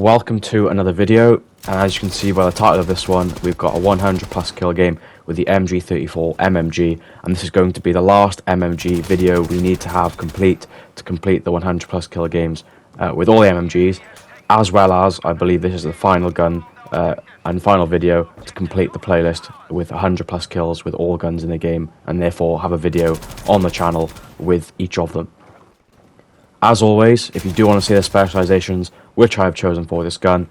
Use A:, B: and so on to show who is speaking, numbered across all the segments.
A: welcome to another video, and as you can see by the title of this one, we've got a 100 plus kill game with the MG34 MMG, and this is going to be the last MMG video we need to have complete the 100 plus kill games with all the MMGs, as well as I believe this is the final gun and final video to complete the playlist with 100 plus kills with all guns in the game, and therefore have a video on the channel with each of them. As always, if you do want to see the specializations which I have chosen for this gun,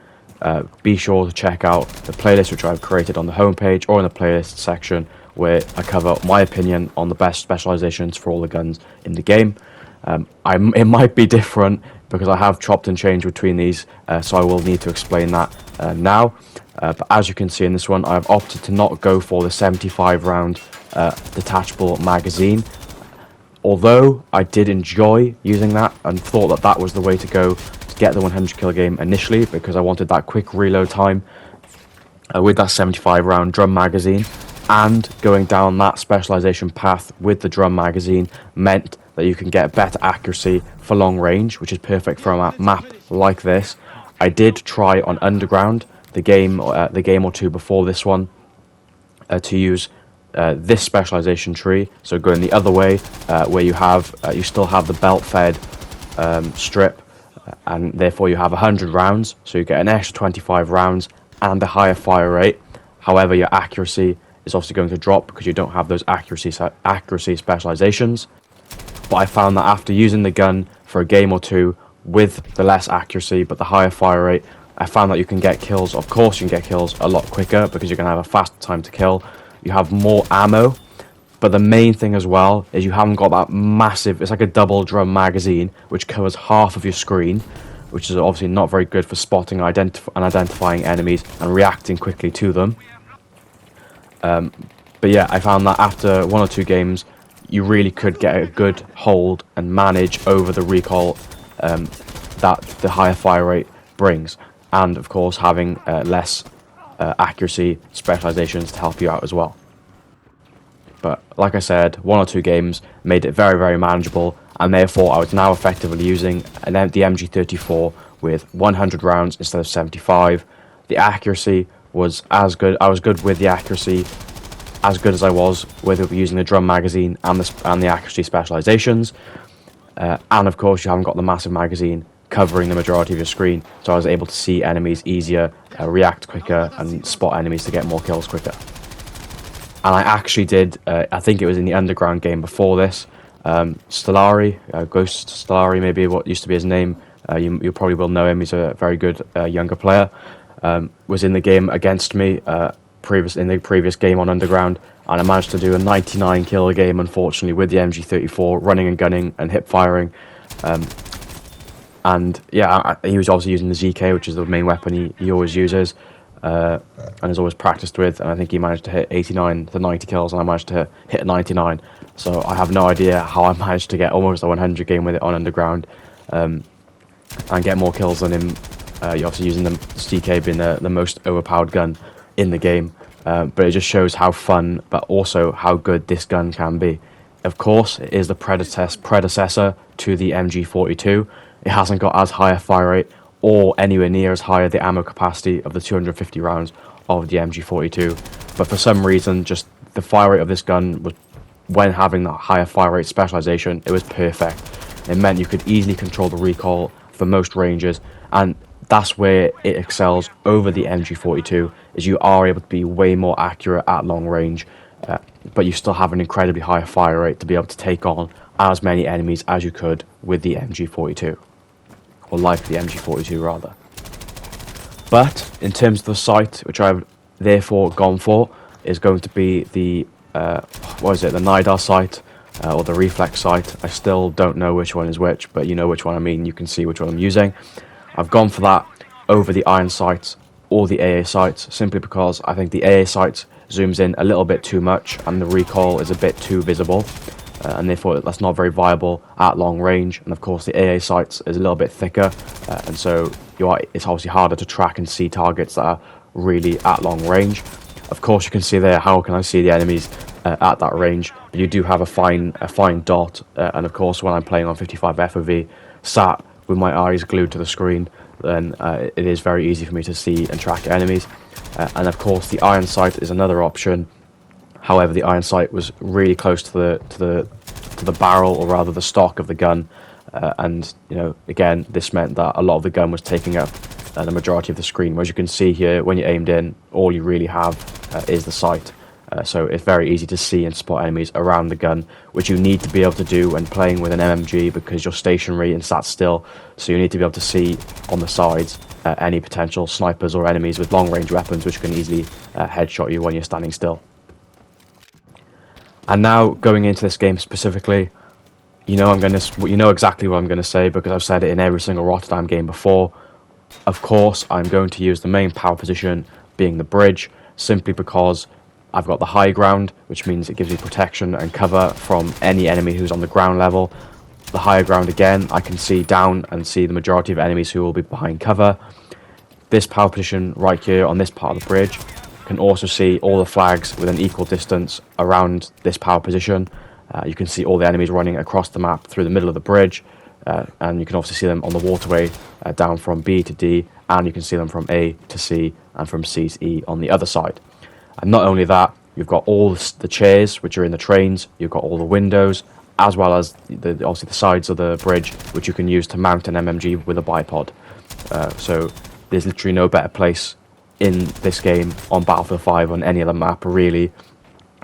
A: be sure to check out the playlist which I have created on the homepage or in the playlist section, where I cover my opinion on the best specializations for all the guns in the game. It might be different because I have chopped and changed between these, so I will need to explain that now. But as you can see in this one, I have opted to not go for the 75 round detachable magazine. Although I did enjoy using that and thought that that was the way to go to get the 100 kill game initially, because I wanted that quick reload time with that 75 round drum magazine, and going down that specialization path with the drum magazine meant that you can get better accuracy for long range, which is perfect for a map like this. I did try on Underground, the game or two before this one, to use this specialization tree, so going the other way, where you still have the belt fed strip, and therefore you have 100 rounds, so you get an extra 25 rounds and a higher fire rate. However, your accuracy is obviously going to drop because you don't have those accuracy specializations. But I found that after using the gun for a game or two with the less accuracy but the higher fire rate, I found that you can get kills. Of course you can get kills a lot quicker because you're going to have a faster time to kill. You have more ammo, but the main thing as well is you haven't got that massive, it's like a double drum magazine which covers half of your screen, which is obviously not very good for spotting and identifying enemies and reacting quickly to them. But yeah, I found that after one or two games you really could get a good hold and manage over the recoil that the higher fire rate brings, and of course having less accuracy specializations to help you out as well. But like I said, one or two games made it very, very manageable, and therefore I was now effectively using the MG34 with 100 rounds instead of 75. The accuracy was as good. I was good with the accuracy, as good as I was with using the drum magazine and the accuracy specializations. And of course, you haven't got the massive magazine covering the majority of your screen, so I was able to see enemies easier, react quicker, and spot enemies to get more kills quicker. And I actually did, I think it was in the Underground game before this, Stellari, Ghost Stellari, maybe what used to be his name, you probably will know him, he's a very good younger player, was in the game against me in the previous game on Underground, and I managed to do a 99 kill game, unfortunately, with the MG34, running and gunning and hip firing. And yeah, he was obviously using the ZK, which is the main weapon he always uses, and is always practiced with, and I think he managed to hit 89 to 90 kills, and I managed to hit 99, so I have no idea how I managed to get almost a 100 game with it on Underground, and get more kills than him. You're obviously using the ZK being the most overpowered gun in the game, but it just shows how fun, but also how good this gun can be. Of course, it is the predecessor to the MG42. It hasn't got as high a fire rate or anywhere near as high the ammo capacity of the 250 rounds of the MG42. But for some reason, just the fire rate of this gun was, when having that higher fire rate specialization, it was perfect. It meant you could easily control the recoil for most ranges, and that's where it excels over the MG42, is you are able to be way more accurate at long range, but you still have an incredibly high fire rate to be able to take on as many enemies as you could with the MG42. Or like the MG42 rather. But in terms of the sight, which I've therefore gone for, is going to be the the NIDAR sight or the reflex sight. I still don't know which one is which, but you know which one I mean. You can see which one I'm using. I've gone for that over the iron sights or the AA sights, simply because I think the AA sights zooms in a little bit too much and the recoil is a bit too visible. And therefore that's not very viable at long range, and of course the AA sights is a little bit thicker, and so it's obviously harder to track and see targets that are really at long range. Of course you can see there, how can I see the enemies at that range, but you do have a fine dot, and of course when I'm playing on 55 FOV, sat with my eyes glued to the screen, then it is very easy for me to see and track enemies. And of course, the iron sight is another option. However, the iron sight was really close to the barrel, or rather the stock of the gun, and again, this meant that a lot of the gun was taking up the majority of the screen. As you can see here, when you're aimed in, all you really have is the sight. So it's very easy to see and spot enemies around the gun, which you need to be able to do when playing with an MMG, because you're stationary and sat still. So you need to be able to see on the sides any potential snipers or enemies with long-range weapons, which can easily headshot you when you're standing still. And now, going into this game specifically, you know exactly what I'm going to say, because I've said it in every single Rotterdam game before. Of course, I'm going to use the main power position, being the bridge, simply because I've got the high ground, which means it gives me protection and cover from any enemy who's on the ground level. The higher ground, again, I can see down and see the majority of enemies who will be behind cover. This power position right here on this part of the bridge can also see all the flags with an equal distance around this power position. You can see all the enemies running across the map through the middle of the bridge, and you can also see them on the waterway down from B to D, and you can see them from A to C and from C to E on the other side. And not only that, you've got all the chairs which are in the trains, you've got all the windows, as well as obviously the sides of the bridge, which you can use to mount an MMG with a bipod. So there's literally no better place in this game on Battlefield 5 on any other map really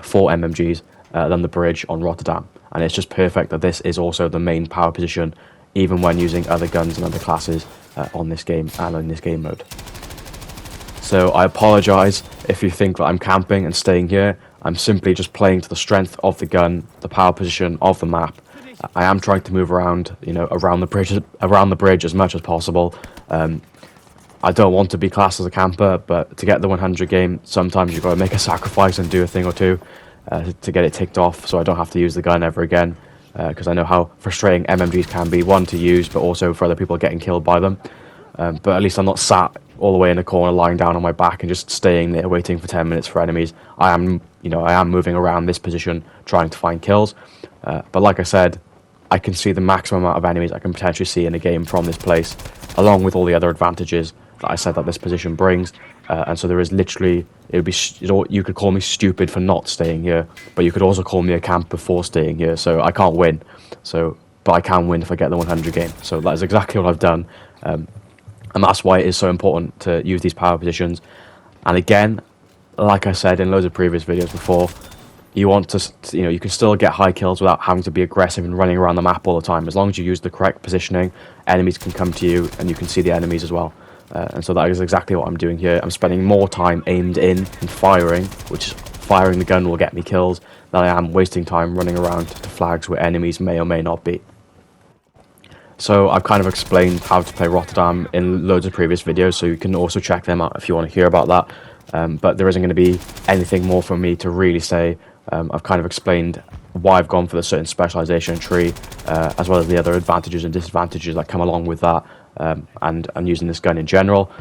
A: for MMGs than the bridge on Rotterdam. And it's just perfect that this is also the main power position, even when using other guns and other classes on this game and in this game mode. So I apologise if you think that I'm camping and staying here. I'm simply just playing to the strength of the gun, the power position of the map. I am trying to move around, around the bridge as much as possible. I don't want to be classed as a camper, but to get the 100 game, sometimes you've got to make a sacrifice and do a thing or two to get it ticked off, so I don't have to use the gun ever again. Because I know how frustrating MMGs can be, one, to use, but also for other people getting killed by them. But at least I'm not sat all the way in a corner, lying down on my back and just staying there waiting for 10 minutes for enemies. I am moving around this position, trying to find kills. But like I said, I can see the maximum amount of enemies I can potentially see in a game from this place, along with all the other advantages that I said that this position brings. And so there is literally, you could call me stupid for not staying here, but you could also call me a camper for staying here. So I can't win. But I can win if I get the 100 game. So that is exactly what I've done. And that's why it is so important to use these power positions. And again, like I said in loads of previous videos before, you want to, you can still get high kills without having to be aggressive and running around the map all the time. As long as you use the correct positioning, enemies can come to you and you can see the enemies as well. And so that is exactly what I'm doing here. I'm spending more time aimed in and firing, which is firing the gun will get me kills, than I am wasting time running around to flags where enemies may or may not be. So I've kind of explained how to play Rotterdam in loads of previous videos, so you can also check them out if you want to hear about that. But there isn't going to be anything more for me to really say. I've kind of explained why I've gone for the certain specialization tree, as well as the other advantages and disadvantages that come along with that, and using this gun in general.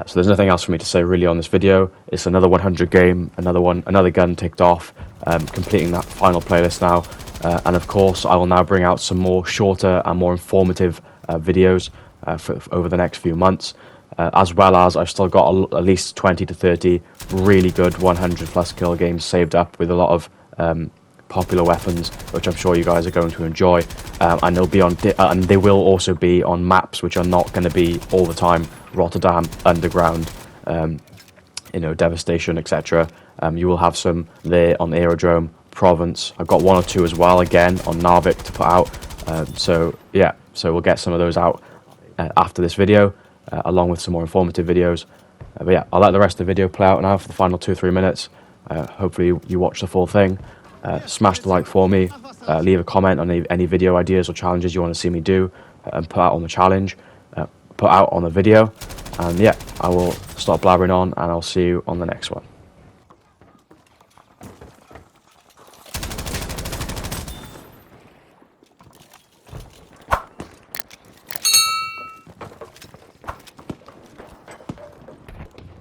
A: So there's nothing else for me to say really on this video. It's another 100 game, another gun ticked off, completing that final playlist now. And of course, I will now bring out some more shorter and more informative videos for over the next few months, as well as I've still got at least 20 to 30 really good 100 plus kill games saved up with a lot of popular weapons, which I'm sure you guys are going to enjoy. And they'll be on, and they will also be on maps which are not going to be all the time Rotterdam, Underground, Devastation, etc. You will have some there on the Aerodrome, Provence. I've got one or two as well, again on Narvik to put out. So we'll get some of those out after this video, along with some more informative videos. But yeah, I'll let the rest of the video play out now for the final 2-3 minutes. Hopefully you watch the full thing. Smash the like for me, leave a comment on any video ideas or challenges you want to see me do and put out on the challenge, put out on the video. And yeah, I will stop blabbering on and I'll see you on the next one.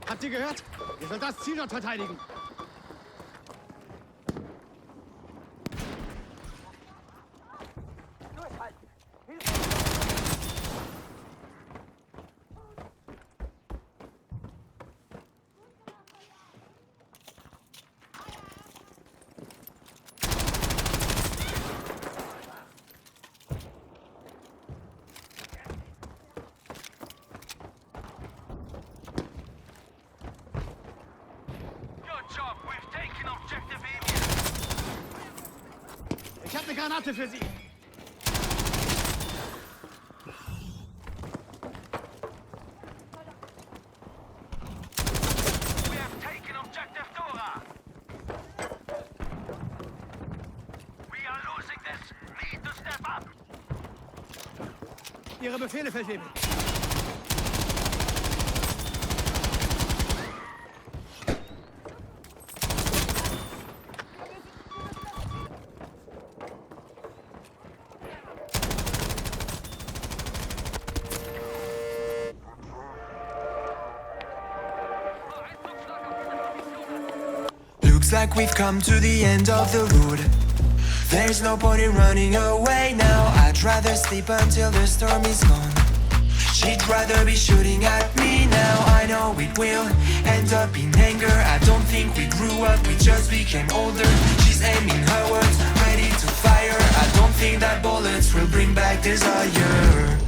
B: Habt ihr gehört? Ihr sollt das Ziel dort verteidigen. Ich habe eine Granate für Sie.
C: We have taken objective Dora. We are losing this. Need to step up.
B: Ihre Befehle, Feldwebel.
D: Looks like we've come to the end of the road. There's no point in running away now. I'd rather sleep until the storm is gone. She'd rather be shooting at me now. I know it will end up in anger. I don't think we grew up, we just became older. She's aiming her words, ready to fire. I don't think that bullets will bring back desire.